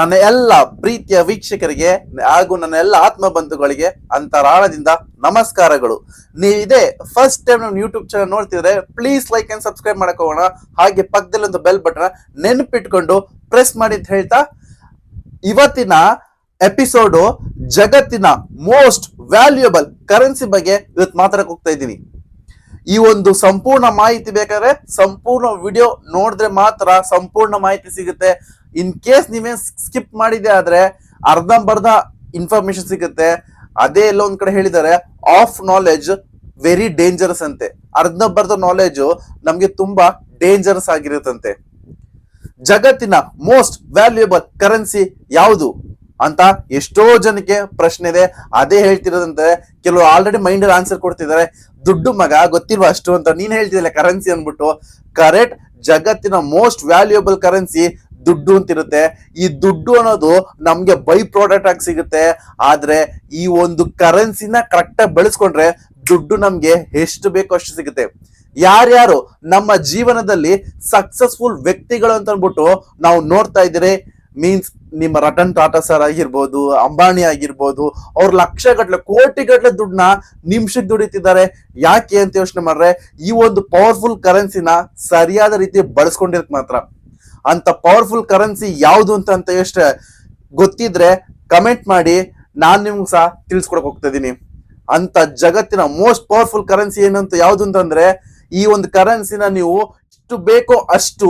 ನನ್ನ ಎಲ್ಲ ಪ್ರೀತಿಯ ವೀಕ್ಷಕರಿಗೆ ಹಾಗೂ ನನ್ನ ಎಲ್ಲ ಆತ್ಮ ಬಂಧುಗಳಿಗೆ ಅಂತರಾಳದಿಂದ ನಮಸ್ಕಾರಗಳು. ನೀವಿದೆ ಫಸ್ಟ್ ಟೈಮ್ ನಮ್ಮ ಯೂಟ್ಯೂಬ್ ಚಾನಲ್ ನೋಡ್ತಿದ್ರೆ ಪ್ಲೀಸ್ ಲೈಕ್ ಅಂಡ್ ಸಬ್ಸ್ಕ್ರೈಬ್ ಮಾಡಕ್ ಹೋಗೋಣ. ಹಾಗೆ ಪಕ್ಕದಲ್ಲಿ ಒಂದು ಬೆಲ್ ಬಟನ್ ನೆನಪಿಟ್ಕೊಂಡು ಪ್ರೆಸ್ ಮಾಡಿ ಅಂತ ಹೇಳ್ತಾ, ಇವತ್ತಿನ ಎಪಿಸೋಡು ಜಗತ್ತಿನ ಮೋಸ್ಟ್ ವ್ಯಾಲ್ಯೂಯಬಲ್ ಕರೆನ್ಸಿ ಬಗ್ಗೆ ಇವತ್ತು ಮಾತಾಡಕ್ ಹೋಗ್ತಾ ಇದ್ದೀನಿ. ಈ ಒಂದು ಸಂಪೂರ್ಣ ಮಾಹಿತಿ ಬೇಕಾದ್ರೆ ಸಂಪೂರ್ಣ ವಿಡಿಯೋ ನೋಡಿದ್ರೆ ಮಾತ್ರ ಸಂಪೂರ್ಣ ಮಾಹಿತಿ ಸಿಗುತ್ತೆ. ಇನ್ ಕೇಸ್ ನೀವೇ ಸ್ಕಿಪ್ ಮಾಡಿದೆ ಆದ್ರೆ ಅರ್ಧಂಬರ್ಧ ಇನ್ಫಾರ್ಮೇಶನ್ ಸಿಗುತ್ತೆ. ಅದೇ ಎಲ್ಲ ಒಂದ್ ಕಡೆ ಹೇಳಿದ್ದಾರೆ, ಆಫ್ ನಾಲೆಜ್ ವೆರಿ ಡೇಂಜರಸ್ ಅಂತೆ. ಅರ್ಧಂಬರ್ಧ ನಾಲೆಜ್ ನಮ್ಗೆ ತುಂಬಾ ಡೇಂಜರಸ್ ಆಗಿರುತ್ತಂತೆ. ಜಗತ್ತಿನ ಮೋಸ್ಟ್ ವ್ಯಾಲ್ಯೂಯಬಲ್ ಕರೆನ್ಸಿ ಯಾವುದು ಅಂತ ಎಷ್ಟೋ ಜನಕ್ಕೆ ಪ್ರಶ್ನೆ ಇದೆ. ಅದೇ ಹೇಳ್ತಿರೋದಂತೆ. ಕೆಲವರು ಆಲ್ರೆಡಿ ಮೈಂಡ್ ಅಲ್ಲಿ ಆನ್ಸರ್ ಕೊಡ್ತಿದ್ದಾರೆ, ದುಡ್ಡು ಮಗ ಗೊತ್ತಿಲ್ವಾ ಅಷ್ಟು ಅಂತ. ನೀನ್ ಹೇಳ್ತಿದ್ದಿಲ್ಲ ಕರೆನ್ಸಿ ಅನ್ಬಿಟ್ಟು. ಕರೆಕ್ಟ್, ಜಗತ್ತಿನ ಮೋಸ್ಟ್ ವ್ಯಾಲ್ಯೂಯಬಲ್ ಕರೆನ್ಸಿ ದುಡ್ಡು ಅಂತಿರುತ್ತೆ. ಈ ದುಡ್ಡು ಅನ್ನೋದು ನಮ್ಗೆ ಬೈ ಪ್ರಾಡಕ್ಟ್ ಆಗಿ ಸಿಗುತ್ತೆ. ಆದ್ರೆ ಈ ಒಂದು ಕರೆನ್ಸಿನ ಕರೆಕ್ಟ್ ಆಗಿ ಬೆಳೆಸ್ಕೊಂಡ್ರೆ ದುಡ್ಡು ನಮ್ಗೆ ಎಷ್ಟು ಬೇಕೋ ಅಷ್ಟು ಸಿಗುತ್ತೆ. ಯಾರ್ಯಾರು ನಮ್ಮ ಜೀವನದಲ್ಲಿ ಸಕ್ಸಸ್ಫುಲ್ ವ್ಯಕ್ತಿಗಳು ಅಂತ ಅಂದ್ಬಿಟ್ಟು ನಾವು ನೋಡ್ತಾ ಇದ್ದೀರಿ, ಮೀನ್ಸ್ ನಿಮ್ಮ ರತನ್ ಟಾಟಾ ಸರ್ ಆಗಿರ್ಬೋದು, ಅಂಬಾನಿ ಆಗಿರ್ಬೋದು, ಅವ್ರ ಲಕ್ಷಗಟ್ಲೆ ಕೋಟಿಗಟ್ಲೆ ದುಡ್ಡನ್ನ ನಿಮಿಷಕ್ಕೆ ದುಡಿತಿದ್ದಾರೆ. ಯಾಕೆ ಅಂತ ಯೋಚನೆ ಮಾಡ್ರೆ, ಈ ಒಂದು ಪವರ್ಫುಲ್ ಕರೆನ್ಸಿನ ಸರಿಯಾದ ರೀತಿ ಬಳಸ್ಕೊಂಡಿರಕ್ ಮಾತ್ರ. ಅಂತ ಪವರ್ಫುಲ್ ಕರೆನ್ಸಿ ಯಾವುದು ಅಂತ ಎಷ್ಟು ಗೊತ್ತಿದ್ರೆ ಕಮೆಂಟ್ ಮಾಡಿ, ನಾನ್ ನಿಮ್ಗೆ ಸಹ ತಿಳಿಸ್ಕೊಡಕ್ ಹೋಗ್ತಾ ಇದೀನಿ. ಅಂತ ಜಗತ್ತಿನ ಮೋಸ್ಟ್ ಪವರ್ಫುಲ್ ಕರೆನ್ಸಿ ಏನಂತ ಯಾವುದು ಅಂತಂದ್ರೆ, ಈ ಒಂದು ಕರೆನ್ಸಿನ ನೀವು ಎಷ್ಟು ಬೇಕೋ ಅಷ್ಟು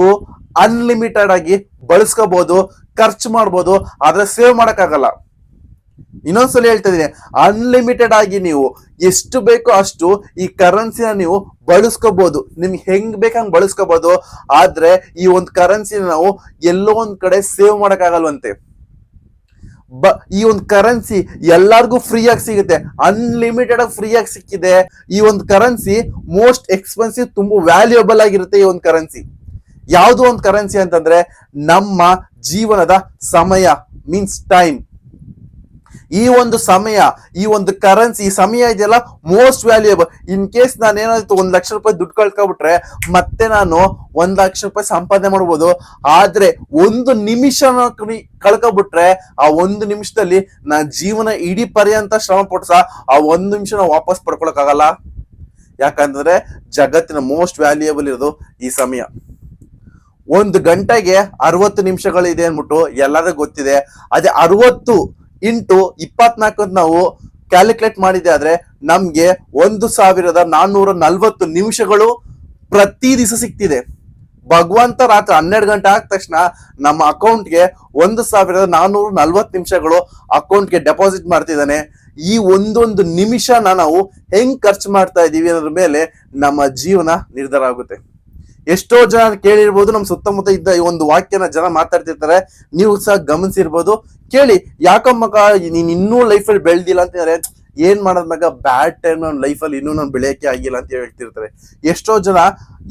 ಅನ್ಲಿಮಿಟೆಡ್ ಆಗಿ ಬಳಸ್ಕೋಬಹುದು, ಖರ್ಚು ಮಾಡ್ಬೋದು, ಆದ್ರೆ ಸೇವ್ ಮಾಡಕ್ಕಾಗಲ್ಲ. ಇನ್ನೊಂದ್ಸಲ ಹೇಳ್ತಾ ಇದೀನಿ, ಅನ್ಲಿಮಿಟೆಡ್ ಆಗಿ ನೀವು ಎಷ್ಟು ಬೇಕೋ ಅಷ್ಟು ಈ ಕರೆನ್ಸಿನ ನೀವು ಬಳಸ್ಕೋಬಹುದು. ನಿಮ್ಗೆ ಹೆಂಗ್ ಬೇಕಂಗ್ ಬಳಸ್ಕೋಬಹುದು. ಆದ್ರೆ ಈ ಒಂದು ಕರೆನ್ಸಿನ ನಾವು ಎಲ್ಲೋ ಒಂದ್ ಕಡೆ ಸೇವ್ ಮಾಡಕ್ಕಾಗಲ್ವಂತೆ. ಈ ಒಂದು ಕರೆನ್ಸಿ ಎಲ್ಲಾರ್ಗು ಫ್ರೀ ಆಗಿ ಸಿಗುತ್ತೆ, ಅನ್ಲಿಮಿಟೆಡ್ ಆಗಿ ಫ್ರೀ ಆಗಿ ಸಿಕ್ಕಿದೆ. ಈ ಒಂದು ಕರೆನ್ಸಿ ಮೋಸ್ಟ್ ಎಕ್ಸ್ಪೆನ್ಸಿವ್, ತುಂಬಾ ವ್ಯಾಲ್ಯೂಯಬಲ್ ಆಗಿರುತ್ತೆ ಈ ಒಂದು ಕರೆನ್ಸಿ. ಯಾವುದು ಒಂದು ಕರೆನ್ಸಿ ಅಂತಂದ್ರೆ ನಮ್ಮ ಜೀವನದ ಸಮಯ, ಮೀನ್ಸ್ ಟೈಮ್. ಈ ಒಂದು ಸಮಯ, ಈ ಒಂದು ಕರೆನ್ಸಿ, ಈ ಸಮಯ ಇದೆಯಲ್ಲ ಮೋಸ್ಟ್ ವ್ಯಾಲ್ಯೂಯಬಲ್. ಇನ್ ಕೇಸ್ ನಾನು ಏನಾಯ್ತು 1 ಲಕ್ಷ ರೂಪಾಯಿ ದುಡ್ಡು ಕಳ್ಕೊಬಿಟ್ರೆ ಮತ್ತೆ ನಾನು 1 ಲಕ್ಷ ರೂಪಾಯಿ ಸಂಪಾದನೆ ಮಾಡ್ಬೋದು. ಆದ್ರೆ 1 ನಿಮಿಷ ಕಳ್ಕೊಬಿಟ್ರೆ ಆ 1 ನಿಮಿಷದಲ್ಲಿ ನಾನು ಜೀವನ ಇಡೀ ಪರ್ಯಂತ ಶ್ರಮ ಪಡ್ಸ ಆ 1 ನಿಮಿಷ ನಾವು ವಾಪಸ್ ಪಡ್ಕೊಳಕ್ ಆಗಲ್ಲ. ಯಾಕಂತಂದ್ರೆ ಜಗತ್ತಿನ ಮೋಸ್ಟ್ ವ್ಯಾಲ್ಯೂಯಬಲ್ ಇರೋದು ಈ ಸಮಯ. 1 ಗಂಟೆಗೆ 60 ನಿಮಿಷಗಳಿದೆ ಅಂದ್ಬಿಟ್ಟು ಎಲ್ಲರಿಗೂ ಗೊತ್ತಿದೆ. ಅದೇ 60 ಇಂಟು 24 ಅಂತ ನಾವು ಕ್ಯಾಲ್ಕುಲೇಟ್ ಮಾಡಿದೆ ಆದ್ರೆ ನಮ್ಗೆ 1440 ನಿಮಿಷಗಳು ಪ್ರತಿ ದಿವಸ ಸಿಗ್ತಿದೆ. ಭಗವಂತ ರಾತ್ರಿ 12 ಗಂಟೆ ಆದ ತಕ್ಷಣ ನಮ್ಮ ಅಕೌಂಟ್ಗೆ 1440 ನಿಮಿಷಗಳು ಅಕೌಂಟ್ಗೆ ಡೆಪಾಸಿಟ್ ಮಾಡ್ತಿದ್ದಾನೆ. ಈ ಒಂದೊಂದು ನಿಮಿಷನ ನಾವು ಹೆಂಗ್ ಖರ್ಚು ಮಾಡ್ತಾ ಇದೀವಿ ಅನ್ನೋದ್ರ ಮೇಲೆ ನಮ್ಮ ಜೀವನ ನಿರ್ಧಾರ ಆಗುತ್ತೆ. ಎಷ್ಟೋ ಜನ ಕೇಳಿರ್ಬೋದು, ನಮ್ಮ ಸುತ್ತಮುತ್ತ ಇದ್ದ ಈ ಒಂದು ವಾಕ್ಯನ ಜನ ಮಾತಾಡ್ತಿರ್ತಾರೆ, ನೀವು ಸಹ ಗಮನಿಸಿರ್ಬೋದು. ಕೇಳಿ, ಯಾಕಮ್ಮಕ್ಕ ನೀನ್ ಇನ್ನೂ ಲೈಫಲ್ಲಿ ಬೆಳ್ದಿಲ್ಲ ಅಂತಿದ್ದಾರೆ. ಏನ್ ಮಾಡೋದ್ ಮಗ, ಬ್ಯಾಡ್ ಟೈಮ್ ನನ್ನ ಲೈಫಲ್ಲಿ ಇನ್ನೂ ನಾನು ಬೆಳೆಯಕ್ಕೆ ಆಗಿಲ್ಲ ಅಂತ ಹೇಳ್ತಿರ್ತಾರೆ. ಎಷ್ಟೋ ಜನ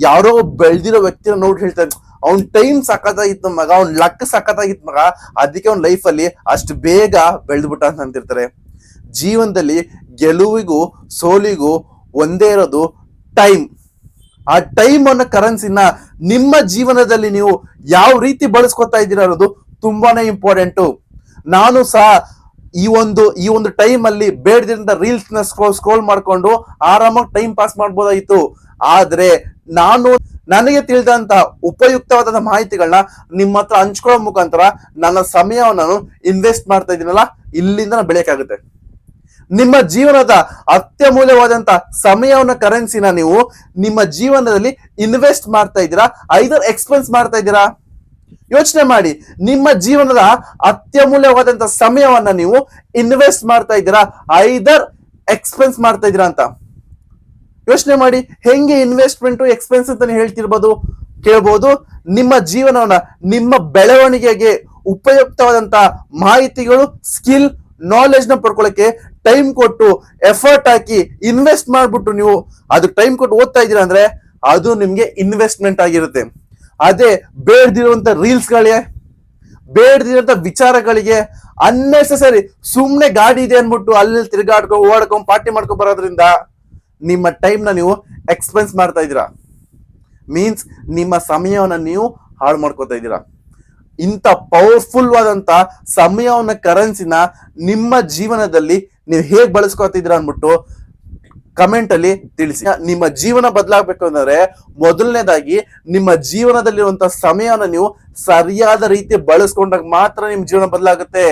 ಯಾರೋ ಬೆಳ್ದಿರೋ ವ್ಯಕ್ತಿನ ನೋಡಿ ಹೇಳ್ತಾರೆ, ಅವ್ನ್ ಟೈಮ್ ಸಖತ್ತಾಗಿತ್ತು ಮಗ, ಅವ್ನ್ ಲಕ್ ಸಖತ್ತಾಗಿತ್ತು ಮಗ, ಅದಕ್ಕೆ ಅವ್ನ ಲೈಫಲ್ಲಿ ಅಷ್ಟು ಬೇಗ ಬೆಳೆದ್ಬಿಟ್ಟ ಅಂತ ಅಂತಿರ್ತಾರೆ. ಜೀವನದಲ್ಲಿ ಗೆಲುವಿಗೂ ಸೋಲಿಗೂ ಒಂದೇ ಇರೋದು ಟೈಮ್. ಆ ಟೈಮ್ ಅನ್ನೋ ಕರೆನ್ಸಿನ ನಿಮ್ಮ ಜೀವನದಲ್ಲಿ ನೀವು ಯಾವ ರೀತಿ ಬಳಸ್ಕೊತಾ ಇದ್ದೀರಾ ಅನ್ನೋದು ತುಂಬಾನೇ ಇಂಪಾರ್ಟೆಂಟು. ನಾನು ಸಹ ಈ ಒಂದು ಟೈಮ್ ಅಲ್ಲಿ ಬೇಡದಿಂದ ರೀಲ್ಸ್ ನ ಸ್ಕ್ರೋಲ್ ಮಾಡ್ಕೊಂಡು ಆರಾಮಾಗಿ ಟೈಮ್ ಪಾಸ್ ಮಾಡ್ಬೋದಾಯ್ತು. ಆದ್ರೆ ನನಗೆ ತಿಳಿದಂತ ಉಪಯುಕ್ತವಾದ ಮಾಹಿತಿಗಳನ್ನ ನಿಮ್ಮ ಹತ್ರ ಹಂಚ್ಕೊಳ್ಳೋ ಮುಖಾಂತರ ನನ್ನ ಸಮಯವನ್ನು ನಾನು ಇನ್ವೆಸ್ಟ್ ಮಾಡ್ತಾ ಇದ್ದೀನಲ್ಲ, ಇಲ್ಲಿಂದ ನಾನು ಬೆಳೆಯಕ್ಕಾಗುತ್ತೆ. ನಿಮ್ಮ ಜೀವನದ ಅತ್ಯಮೂಲ್ಯವಾದಂತ ಸಮಯವನ್ನ ಕರೆನ್ಸಿನ ನೀವು ನಿಮ್ಮ ಜೀವನದಲ್ಲಿ ಇನ್ವೆಸ್ಟ್ ಮಾಡ್ತಾ ಇದ್ದೀರಾ, ಐದರ್ ಎಕ್ಸ್ಪೆನ್ಸ್ ಮಾಡ್ತಾ ಇದ್ದೀರಾ? ಯೋಚನೆ ಮಾಡಿ, ನಿಮ್ಮ ಜೀವನದ ಅತ್ಯಮೂಲ್ಯವಾದಂತ ಸಮಯವನ್ನ ನೀವು ಇನ್ವೆಸ್ಟ್ ಮಾಡ್ತಾ ಇದ್ದೀರಾ, ಐದರ್ ಎಕ್ಸ್ಪೆನ್ಸ್ ಮಾಡ್ತಾ ಇದ್ದೀರಾ ಅಂತ ಯೋಚನೆ ಮಾಡಿ. ಹೆಂಗೆ ಇನ್ವೆಸ್ಟ್ಮೆಂಟ್ ಎಕ್ಸ್ಪೆನ್ಸ್ ಅಂತ ಹೇಳ್ತಿರ್ಬೋದು, ಕೇಳ್ಬೋದು. ನಿಮ್ಮ ಜೀವನವನ್ನ, ನಿಮ್ಮ ಬೆಳವಣಿಗೆಗೆ ಉಪಯುಕ್ತವಾದಂತ ಮಾಹಿತಿಗಳು, ಸ್ಕಿಲ್, ನಾಲೆಜ್ ನ ಪಡ್ಕೊಳ್ಳಕ್ಕೆ ಟೈಮ್ ಕೊಟ್ಟು ಎಫರ್ಟ್ ಹಾಕಿ ಇನ್ವೆಸ್ಟ್ ಮಾಡ್ಬಿಟ್ಟು ನೀವು ಅದಕ್ಕೆ ಟೈಮ್ ಕೊಟ್ಟು ಓದ್ತಾ ಇದ್ದೀರಾ ಅಂದ್ರೆ ಅದು ನಿಮ್ಗೆ ಇನ್ವೆಸ್ಟ್ಮೆಂಟ್ ಆಗಿರುತ್ತೆ. ಅದೇ ಬೇಡದಿರುವಂತ ರೀಲ್ಸ್ಗಳಿಗೆ, ಬೇಡದಿರುವಂತ ವಿಚಾರಗಳಿಗೆ, ಅನ್ನೆಸೆಸರಿ ಸುಮ್ನೆ ಗಾಡಿ ಇದೆ ಅನ್ಬಿಟ್ಟು ಅಲ್ಲಿ ತಿರ್ಗಾಡ್ಕೊಂಡು ಓಡಾಡ್ಕೊಂಡು ಪಾರ್ಟಿ ಮಾಡ್ಕೊಂಡು ಬರೋದ್ರಿಂದ ನಿಮ್ಮ ಟೈಮ್ ನ ನೀವು ಎಕ್ಸ್ಪೆನ್ಸ್ ಮಾಡ್ತಾ ಇದ್ದೀರಾ. ಮೀನ್ಸ್ ನಿಮ್ಮ ಸಮಯವನ್ನ ನೀವು ಹಾಳು ಮಾಡ್ಕೋತಾ ಇದ್ದೀರಾ. ಇಂಥ ಪವರ್ಫುಲ್ ಆದಂತ ಸಮಯವನ್ನ ಕರೆನ್ಸಿನ ನಿಮ್ಮ ಜೀವನದಲ್ಲಿ ನೀವು ಹೇಗ್ ಬಳಸ್ಕೊತಿದ್ದೀರಾ ಅನ್ಬಿಟ್ಟು ಕಮೆಂಟ್ ಅಲ್ಲಿ ತಿಳಿಸಿ. ನಿಮ್ಮ ಜೀವನ ಬದಲಾಗಬೇಕು ಅಂದ್ರೆ ಮೊದಲನೇದಾಗಿ ನಿಮ್ಮ ಜೀವನದಲ್ಲಿರುವಂತಹ ಸಮಯನ ನೀವು ಸರಿಯಾದ ರೀತಿ ಬಳಸ್ಕೊಂಡಾಗ ಮಾತ್ರ ನಿಮ್ ಜೀವನ ಬದಲಾಗುತ್ತೆ.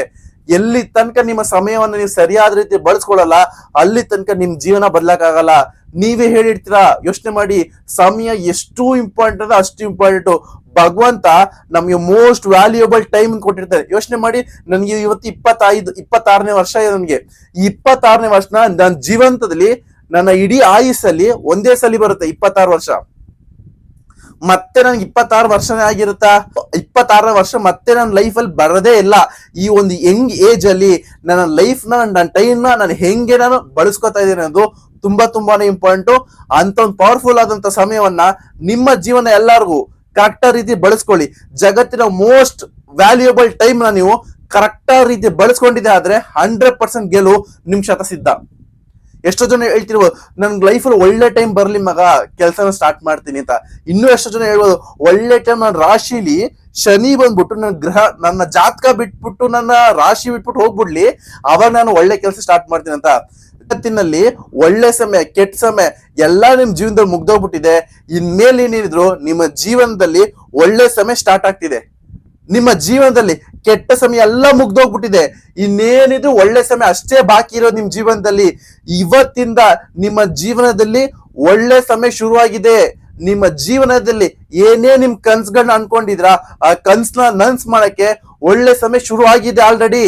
ಎಲ್ಲಿ ತನಕ ನಿಮ್ಮ ಸಮಯವನ್ನ ನೀವು ಸರಿಯಾದ ರೀತಿ ಬಳಸ್ಕೊಳ್ಳಲ್ಲ ಅಲ್ಲಿ ತನಕ ನಿಮ್ ಜೀವನ ಬದಲಾಗಲ್ಲ. ನೀವೇ ಹೇಳಿರ್ತೀರಾ, ಯೋಚನೆ ಮಾಡಿ, ಸಮಯ ಎಷ್ಟು ಇಂಪಾರ್ಟೆಂಟ್ ಅಂದ್ರೆ ಅಷ್ಟು ಇಂಪಾರ್ಟೆಂಟ್. ಭಗವಂತ ನಮ್ಗೆ ಮೋಸ್ಟ್ ವ್ಯಾಲ್ಯೂಯಬಲ್ ಟೈಮ್ ಕೊಟ್ಟಿರ್ತಾರೆ. ಯೋಚನೆ ಮಾಡಿ, ನನ್ಗೆ ಇವತ್ತು 26ನೇ ವರ್ಷ ಇದೆ. ನನ್ಗೆ 26ನೇ ವರ್ಷ ನನ್ನ ಜೀವಂತದಲ್ಲಿ ನನ್ನ ಇಡೀ ಆಯುಸ್ಸಲ್ಲಿ ಒಂದೇ ಸಲ ಬರುತ್ತೆ 26 ವರ್ಷ. ಮತ್ತೆ ನನ್ಗೆ 26 ವರ್ಷನೇ ಆಗಿರುತ್ತಾ? 26ನೇ ವರ್ಷ ಮತ್ತೆ ನನ್ನ ಲೈಫಲ್ಲಿ ಬರದೇ ಇಲ್ಲ. ಈ ಒಂದು ಯಂಗ್ ಏಜ್ ಅಲ್ಲಿ ನನ್ನ ಲೈಫ್ ನನ್ನ ಟೈಮ್ ನಾನು ಹೆಂಗೆ ನಾನು ಬಳಸ್ಕೊತಾ ಇದ್ದೀನಿ ಅನ್ನೋದು ತುಂಬಾನೇ ಇಂಪಾರ್ಟೆಂಟ್. ಅಂತ ಒಂದು ಪವರ್ಫುಲ್ ಆದಂತ ಸಮಯವನ್ನ ನಿಮ್ಮ ಜೀವನ ಎಲ್ಲರಿಗೂ ಕರೆಕ್ಟ್ ರೀತಿ ಬಳಸ್ಕೊಳ್ಳಿ. ಜಗತ್ತಿನ ಮೋಸ್ಟ್ ವ್ಯಾಲ್ಯೂಯಬಲ್ ಟೈಮ್ ನ ನೀವು ಕರೆಕ್ಟ್ ರೀತಿ ಬಳಸ್ಕೊಂಡಿದ್ದೆ ಆದ್ರೆ 100% ಗೆಲುವು ನಿಮ್ ಶತಸಿದ್ಧ. ಎಷ್ಟೋ ಜನ ಹೇಳ್ತಿರ್ಬೋದು, ನನ್ ಲೈಫಲ್ಲಿ ಒಳ್ಳೆ ಟೈಮ್ ಬರ್ಲಿ ಮಗ, ಕೆಲಸನ ಸ್ಟಾರ್ಟ್ ಮಾಡ್ತೀನಿ ಅಂತ. ಇನ್ನೂ ಎಷ್ಟೋ ಜನ ಹೇಳ್ಬೋದು, ಒಳ್ಳೆ ಟೈಮ್ ನನ್ನ ರಾಶಿಲಿ ಶನಿ ಬಂದ್ಬಿಟ್ಟು ನನ್ನ ಜಾತಕ ಬಿಟ್ಬಿಟ್ಟು ನನ್ನ ರಾಶಿ ಬಿಟ್ಬಿಟ್ಟು ಹೋಗ್ಬಿಡ್ಲಿ, ಅವಾಗ ನಾನು ಒಳ್ಳೆ ಕೆಲಸ ಸ್ಟಾರ್ಟ್ ಮಾಡ್ತೀನಿ ಅಂತ. ಜಗತ್ತಿನಲ್ಲಿ ಒಳ್ಳೆ ಸಮಯ ಕೆಟ್ಟ ಸಮಯ ಎಲ್ಲಾ ನಿಮ್ ಜೀವನದಲ್ಲಿ ಮುಗ್ದೋಗ್ಬಿಟ್ಟಿದೆ. ಇನ್ಮೇಲೆ ಏನಿದ್ರು ನಿಮ್ಮ ಜೀವನದಲ್ಲಿ ಒಳ್ಳೆ ಸಮಯ ಸ್ಟಾರ್ಟ್ ಆಗ್ತಿದೆ. ನಿಮ್ಮ ಜೀವನದಲ್ಲಿ ಕೆಟ್ಟ ಸಮಯ ಎಲ್ಲ ಮುಗ್ದೋಗ್ಬಿಟ್ಟಿದೆ. ಇನ್ನೇನಿದ್ರು ಒಳ್ಳೆ ಸಮಯ ಅಷ್ಟೇ ಬಾಕಿ ಇರೋದು ನಿಮ್ ಜೀವನದಲ್ಲಿ. ಇವತ್ತಿಂದ ನಿಮ್ಮ ಜೀವನದಲ್ಲಿ ಒಳ್ಳೆ ಸಮಯ ಶುರುವಾಗಿದೆ. ನಿಮ್ಮ ಜೀವನದಲ್ಲಿ ಏನೇ ನಿಮ್ ಕನ್ಸುಗಳನ್ನ ಅನ್ಕೊಂಡಿದ್ರ ಆ ಕನ್ಸನ್ನ ನನ್ಸ್ ಮಾಡಕ್ಕೆ ಒಳ್ಳೆ ಸಮಯ ಶುರು ಆಗಿದೆ already.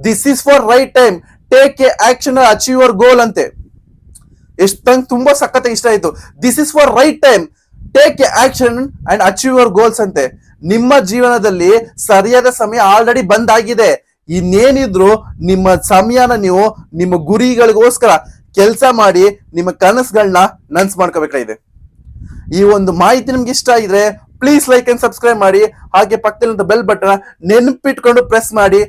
This is for right time, take a action, achieve your goal ಅಂತೆ. ನಂಗೆ ತುಂಬಾ ಸಖತ್ ಇಷ್ಟ ಆಯ್ತು. This is for right time, take a action and achieve your goals ಅಂತೆ. ನಿಮ್ಮ ಜೀವನದಲ್ಲಿ ಸರಿಯಾದ ಸಮಯ ಆಲ್ರೆಡಿ ಬಂದಾಗಿದೆ. ಇನ್ನೇನಿದ್ರು ನಿಮ್ಮ ಸಮಯನ ನೀವು ನಿಮ್ಮ ಗುರಿಗಳಿಗೋಸ್ಕರ ಕೆಲಸ ಮಾಡಿ ನಿಮ್ಮ ಕನಸುಗಳನ್ನ ನನ್ಸ್ ಮಾಡ್ಕೋಬೇಕಾಗಿದೆ. ಈ ಒಂದು ಮಾಹಿತಿ ನಿಮ್ಗೆ ಇಷ್ಟ ಆಗಿದ್ರೆ ಪ್ಲೀಸ್ ಲೈಕ್ ಅಂಡ್ ಸಬ್ಸ್ಕ್ರೈಬ್ ಮಾಡಿ. ಹಾಗೆ ಪಕ್ಕದಲ್ಲಿರುವಂತ ಬೆಲ್ ಬಟನ್ ನೆನಪಿಟ್ಕೊಂಡು ಪ್ರೆಸ್ ಮಾಡಿ.